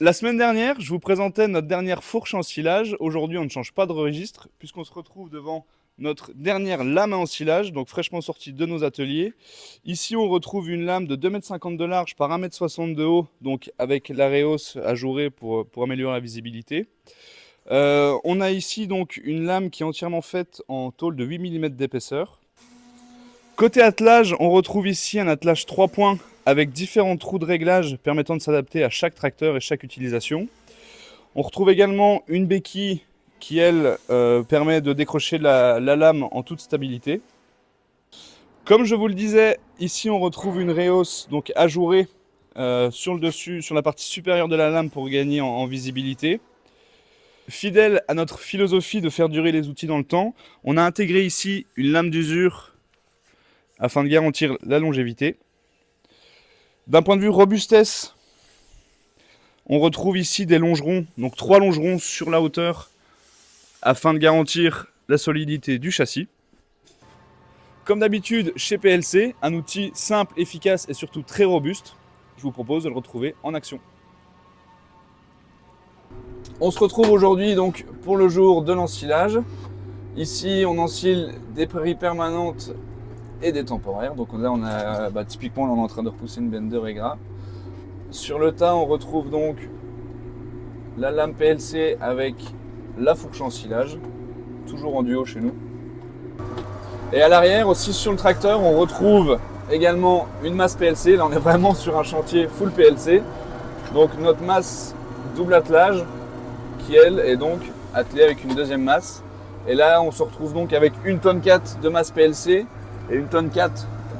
La semaine dernière, je vous présentais notre dernière fourche en silage. Aujourd'hui, on ne change pas de registre puisqu'on se retrouve devant notre dernière lame à ensilage, donc fraîchement sortie de nos ateliers. Ici, on retrouve une lame de 2,50 m de large par 1,60 m de haut, donc avec l'Areos ajouré pour améliorer la visibilité. On a ici donc une lame qui est entièrement faite en tôle de 8 mm d'épaisseur. Côté attelage, on retrouve ici un attelage 3 points avec différents trous de réglage permettant de s'adapter à chaque tracteur et chaque utilisation. On retrouve également une béquille qui, elle, permet de décrocher la lame en toute stabilité. Comme je vous le disais, ici on retrouve une Reos donc ajourée sur le dessus, sur la partie supérieure de la lame pour gagner en visibilité. Fidèle à notre philosophie de faire durer les outils dans le temps, on a intégré ici une lame d'usure afin de garantir la longévité. D'un point de vue robustesse, on retrouve ici des longerons, donc 3 longerons sur la hauteur afin de garantir la solidité du châssis. Comme d'habitude chez PLC, un outil simple, efficace et surtout très robuste. Je vous propose de le retrouver en action. On se retrouve aujourd'hui donc pour le jour de l'ensilage. Ici, on ensile des prairies permanentes et des temporaires. Donc là, on a typiquement, là, on est en train de repousser une bender Egra. Sur le tas, on retrouve donc la lame PLC avec la fourche ensilage, toujours en duo chez nous. Et à l'arrière, aussi sur le tracteur, on retrouve également une masse PLC. Là, on est vraiment sur un chantier full PLC. Donc notre masse double attelage qui, elle, est donc attelée avec une deuxième masse. Et là, on se retrouve donc avec 1,4 tonne de masse PLC et 1,4 tonne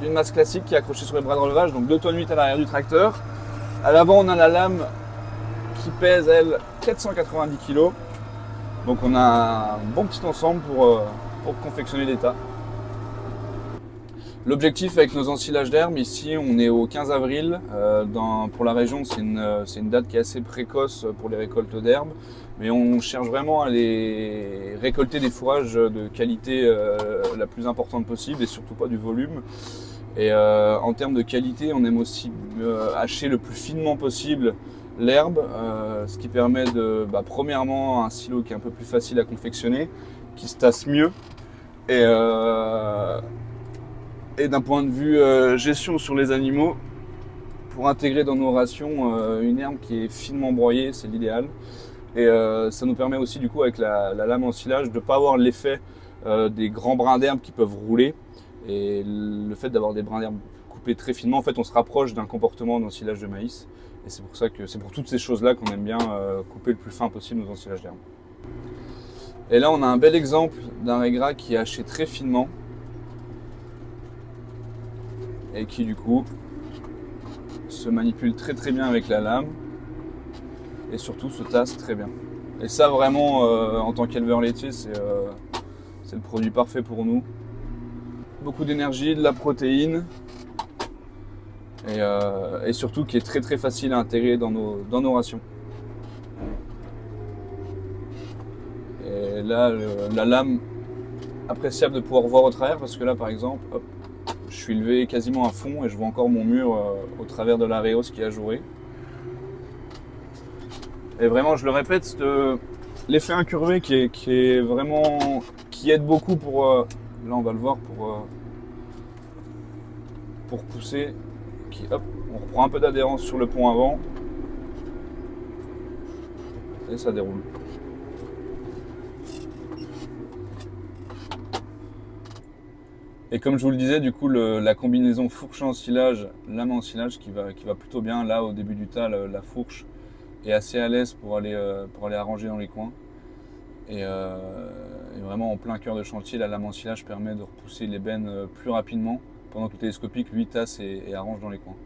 d'une masse classique qui est accrochée sur les bras de relevage, donc 2,8 tonnes à l'arrière du tracteur. À l'avant, on a la lame qui pèse, elle, 490 kg. Donc on a un bon petit ensemble pour confectionner les tas. L'objectif avec nos ensilages d'herbe, ici on est au 15 avril. Pour la région, c'est une date qui est assez précoce pour les récoltes d'herbe. Mais on cherche vraiment à les récolter des fourrages de qualité la plus importante possible et surtout pas du volume. Et en termes de qualité, on aime aussi hacher le plus finement possible l'herbe, ce qui permet de, premièrement, un silo qui est un peu plus facile à confectionner, qui se tasse mieux. Et d'un point de vue gestion sur les animaux, pour intégrer dans nos rations une herbe qui est finement broyée, c'est l'idéal. Et ça nous permet aussi du coup avec la lame ensilage de ne pas avoir l'effet des grands brins d'herbe qui peuvent rouler. Et le fait d'avoir des brins d'herbe coupés très finement, en fait on se rapproche d'un comportement d'ensilage de maïs. Et c'est pour ça que c'est pour toutes ces choses-là qu'on aime bien couper le plus fin possible nos ensilages d'herbe. Et là on a un bel exemple d'un Regra qui est haché très finement. Et qui du coup se manipule très très bien avec la lame et surtout se tasse très bien. Et ça vraiment en tant qu'éleveur laitier c'est le produit parfait pour nous. Beaucoup d'énergie, de la protéine et surtout qui est très très facile à intégrer dans nos rations. Et là la lame appréciable de pouvoir voir au travers parce que là par exemple hop, je suis levé quasiment à fond et je vois encore mon mur au travers de la Reos qui est ajourée. Et vraiment, je le répète, l'effet incurvé qui est vraiment, qui aide beaucoup pour, là on va le voir, pour pousser. Hop, on reprend un peu d'adhérence sur le pont avant et ça déroule. Et comme je vous le disais, du coup, la combinaison fourche ensilage, lame ensilage qui va plutôt bien. Là, au début du tas, la fourche est assez à l'aise pour aller arranger dans les coins. Et vraiment en plein cœur de chantier, la lame ensilage permet de repousser les bennes plus rapidement, pendant que le télescopique, lui, tasse et arrange dans les coins.